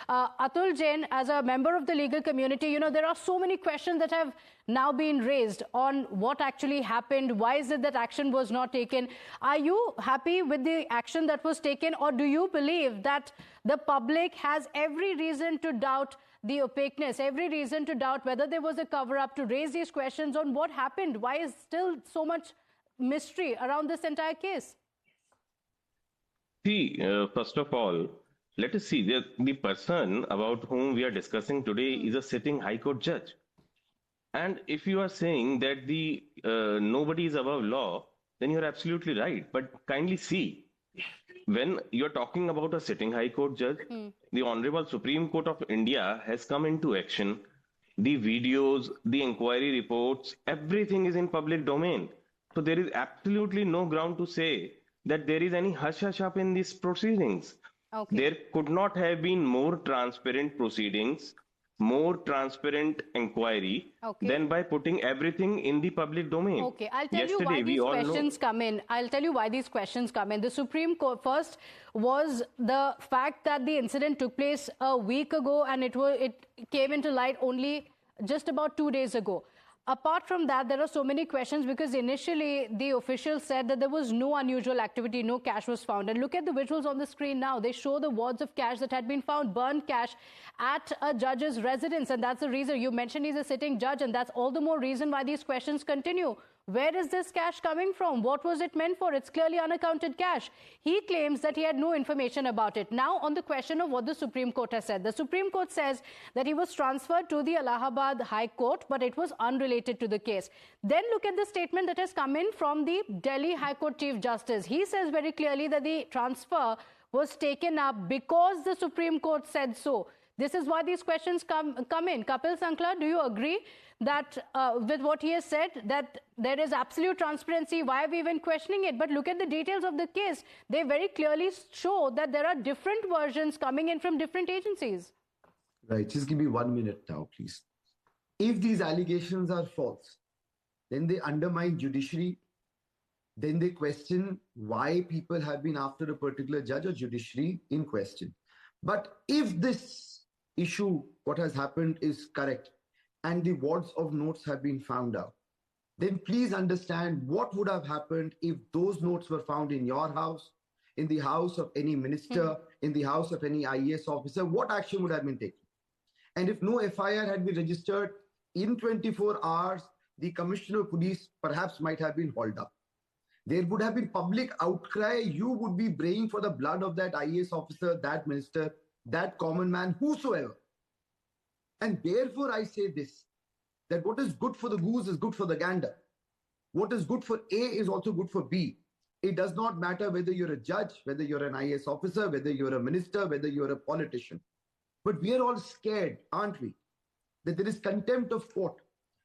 Atul Jain, as a member of the legal community, there are so many questions that have now been raised on what actually happened. Why is it that action was not taken? Are you happy with the action that was taken, or do you believe that the public has every reason to doubt the opaqueness, every reason to doubt whether there was a cover-up, to raise these questions on what happened? Why is still so much mystery around this entire case? See, first of all, let us see the person about whom we are discussing today is a sitting High Court judge. And if you are saying that the nobody is above law, then you're absolutely right. But kindly see, when you're talking about a sitting High Court judge, the Honorable Supreme Court of India has come into action. The videos, the inquiry reports, everything is in public domain. So there is absolutely no ground to say that there is any hush-hush up in these proceedings. Okay. There could not have been more transparent proceedings, more transparent inquiry than by putting everything in the public domain. Okay, I'll tell you why these questions come in. I'll tell you why these questions come in. The Supreme Court first was the fact that the incident took place a week ago, and it came into light only just about 2 days ago. Apart from that, there are so many questions because initially the officials said that there was no unusual activity, no cash was found. And look at the visuals on the screen now. They show the wads of cash that had been found, burned cash at a judge's residence. And that's the reason you mentioned he's a sitting judge. And that's all the more reason why these questions continue. Where is this cash coming from? What was it meant for? It's clearly unaccounted cash. He claims that he had no information about it. Now, on the question of what the Supreme Court has said, the Supreme Court says that he was transferred to the Allahabad High Court, but it was unrelated to the case. Then look at the statement that has come in from the Delhi High Court Chief Justice. He says very clearly that the transfer was taken up because the Supreme Court said so. This is why these questions come in. Kapil Sankla, do you agree that with what he has said, that there is absolute transparency? Why are we even questioning it? But look at the details of the case. They very clearly show that there are different versions coming in from different agencies. Right. Just give me 1 minute now, please. If these allegations are false, then they undermine judiciary. Then they question why people have been after a particular judge or judiciary in question. But if this issue, what has happened, is correct, and the wads of notes have been found out, then please understand what would have happened if those notes were found in your house, in the house of any minister, in the house of any IAS officer. What action would have been taken? And if no FIR had been registered, in 24 hours, the Commissioner of Police perhaps might have been hauled up. There would have been public outcry. You would be praying for the blood of that IAS officer, that minister, that common man, whosoever. And therefore I say this, that what is good for the goose is good for the gander. What is good for A is also good for B. It does not matter whether you're a judge, whether you're an IAS officer, whether you're a minister, whether you're a politician. But we are all scared, aren't we? That there is contempt of court,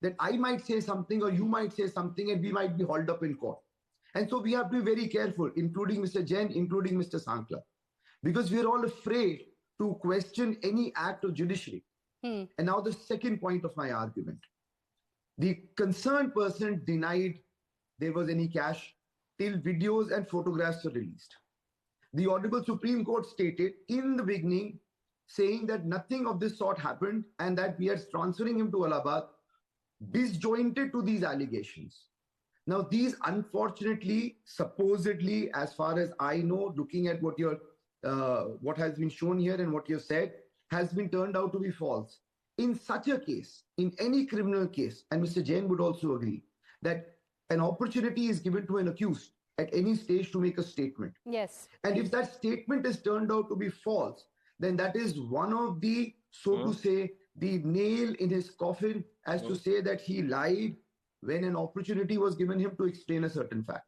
that I might say something or you might say something and we might be hauled up in court. And so we have to be very careful, including Mr. Jain, including Mr. Sankla, because we are all afraid to question any act of judiciary. And now the second point of my argument. The concerned person denied there was any cash till videos and photographs were released. The Honorable Supreme Court stated in the beginning, saying that nothing of this sort happened and that we are transferring him to Allahabad, disjointed to these allegations. Now, these unfortunately, supposedly, as far as I know, looking at what has been shown here and what you said, has been turned out to be false. In such a case, in any criminal case, and Mr. Jain would also agree, that an opportunity is given to an accused at any stage to make a statement. Yes. And if that statement is turned out to be false, then that is one of the, so to say, the nail in his coffin as to say that he lied when an opportunity was given him to explain a certain fact.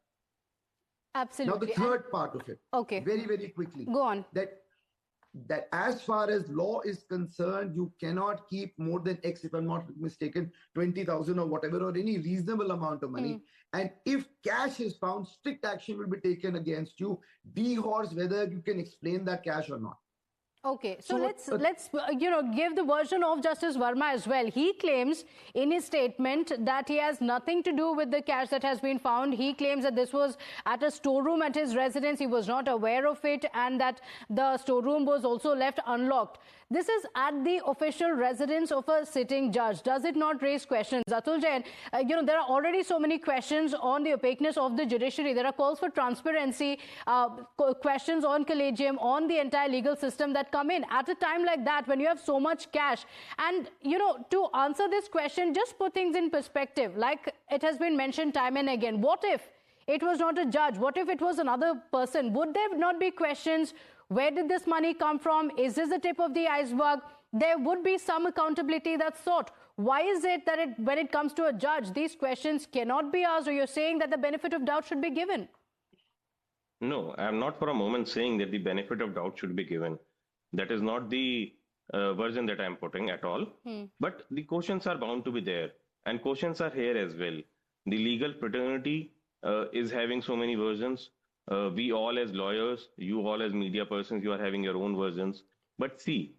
Absolutely. Now, the third part of it, very, very quickly. Go on. That as far as law is concerned, you cannot keep more than X, if I'm not mistaken, 20,000 or whatever, or any reasonable amount of money. And if cash is found, strict action will be taken against you, dehorse whether you can explain that cash or not. Okay, so let's give the version of Justice Verma as well. He claims in his statement that he has nothing to do with the cash that has been found. He claims that this was at a storeroom at his residence. He was not aware of it, and that the storeroom was also left unlocked. This is at the official residence of a sitting judge. Does it not raise questions? Atul Jain, there are already so many questions on the opaqueness of the judiciary. There are calls for transparency, questions on collegium, on the entire legal system that come in at a time like that when you have so much cash. And, to answer this question, just put things in perspective, like it has been mentioned time and again. What if it was not a judge? What if it was another person? Would there not be questions? Where did this money come from? Is this the tip of the iceberg? There would be some accountability that's sought. Why is it that when it comes to a judge, these questions cannot be asked, or you're saying that the benefit of doubt should be given? No, I'm not for a moment saying that the benefit of doubt should be given. That is not the version that I'm putting at all. But the questions are bound to be there. And questions are here as well. The legal fraternity is having so many versions. We all as lawyers, you all as media persons, you are having your own versions. But see,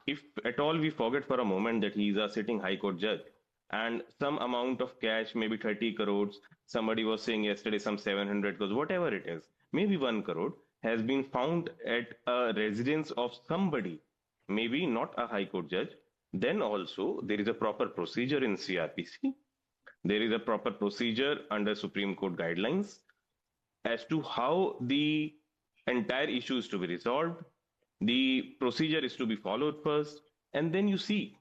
if at all we forget for a moment that he is a sitting High Court judge and some amount of cash, maybe 30 crores, somebody was saying yesterday some 700 crores, whatever it is, maybe 1 crore, has been found at a residence of somebody, maybe not a High Court judge, then also there is a proper procedure in CRPC. There is a proper procedure under Supreme Court guidelines as to how the entire issue is to be resolved. The procedure is to be followed first, and then you see.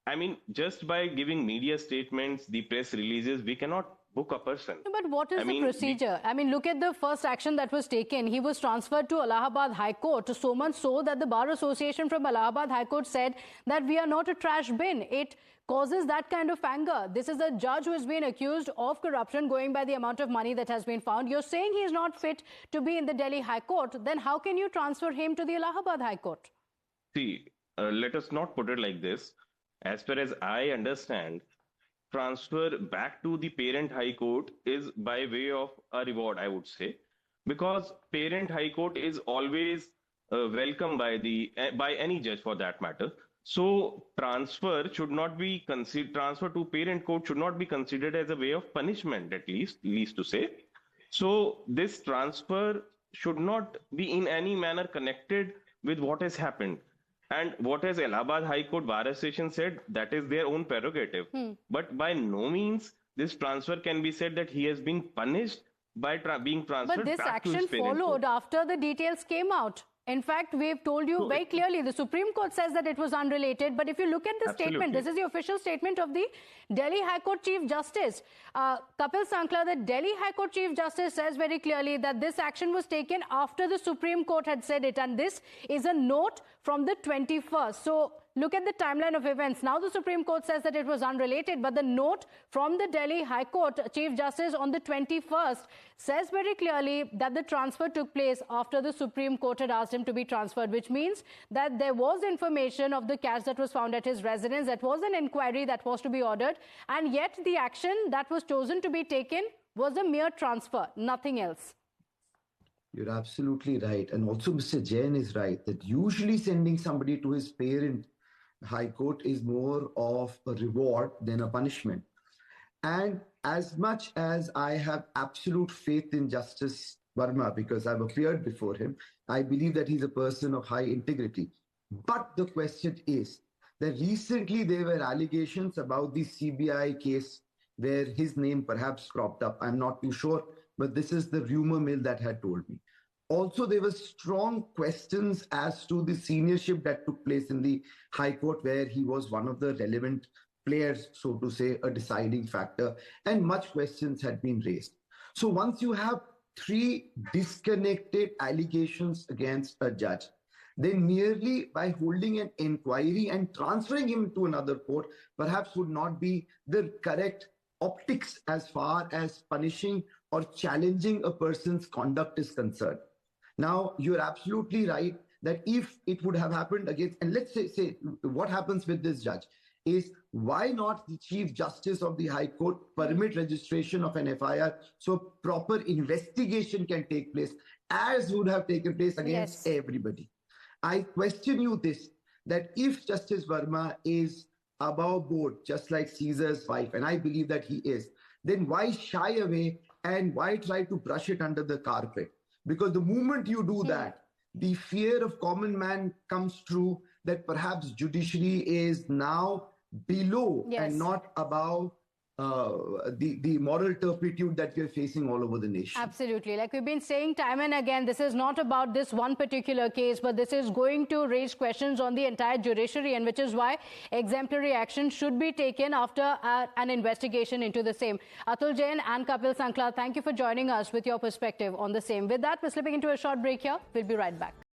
I mean, just by giving media statements, the press releases, we cannot book a person. But what is the procedure? Look at the first action that was taken. He was transferred to Allahabad High Court, so much so that the Bar Association from Allahabad High Court said that we are not a trash bin. It causes that kind of anger. This is a judge who has been accused of corruption going by the amount of money that has been found. You're saying he is not fit to be in the Delhi High Court. Then how can you transfer him to the Allahabad High Court? See, let us not put it like this. As far as I understand, transfer back to the parent High Court is by way of a reward, I would say, because parent High Court is always welcome by any judge for that matter. So transfer should not be considered. Transfer to parent court should not be considered as a way of punishment, at least to say. So this transfer should not be in any manner connected with what has happened. And what has Allahabad High Court Bar Association said, that is their own prerogative. But by no means this transfer can be said that he has been punished by being transferred back to his parent court. But this action followed after the details came out. In fact, we've told you very clearly, the Supreme Court says that it was unrelated. But if you look at the statement, this is the official statement of the Delhi High Court Chief Justice. Kapil Sankla, the Delhi High Court Chief Justice, says very clearly that this action was taken after the Supreme Court had said it. And this is a note from the 21st. So look at the timeline of events. Now the Supreme Court says that it was unrelated, but the note from the Delhi High Court Chief Justice on the 21st says very clearly that the transfer took place after the Supreme Court had asked him to be transferred, which means that there was information of the cash that was found at his residence. That was an inquiry that was to be ordered, and yet the action that was chosen to be taken was a mere transfer, nothing else. You're absolutely right. And also Mr. Jain is right that usually sending somebody to his parent High Court is more of a reward than a punishment. And as much as I have absolute faith in Justice Verma, because I've appeared before him, I believe that he's a person of high integrity. But the question is that recently there were allegations about the CBI case where his name perhaps cropped up. I'm not too sure, but this is the rumor mill that had told me. Also, there were strong questions as to the seniorship that took place in the High Court, where he was one of the relevant players, so to say, a deciding factor, and much questions had been raised. So once you have three disconnected allegations against a judge, then merely by holding an inquiry and transferring him to another court perhaps would not be the correct optics as far as punishing or challenging a person's conduct is concerned. Now, you're absolutely right that if it would have happened against, and let's say what happens with this judge is, why not the Chief Justice of the High Court permit registration of an FIR so proper investigation can take place as would have taken place against everybody. I question you this, that if Justice Verma is above board, just like Caesar's wife, and I believe that he is, then why shy away and why try to brush it under the carpet? Because the moment you do that, the fear of common man comes true, that perhaps judiciary is now below and not above the moral turpitude that we're facing all over the nation. Absolutely. Like we've been saying time and again, this is not about this one particular case, but this is going to raise questions on the entire judiciary, and which is why exemplary action should be taken after an investigation into the same. Atul Jain and Kapil Sankla, thank you for joining us with your perspective on the same. With that, we're slipping into a short break here. We'll be right back.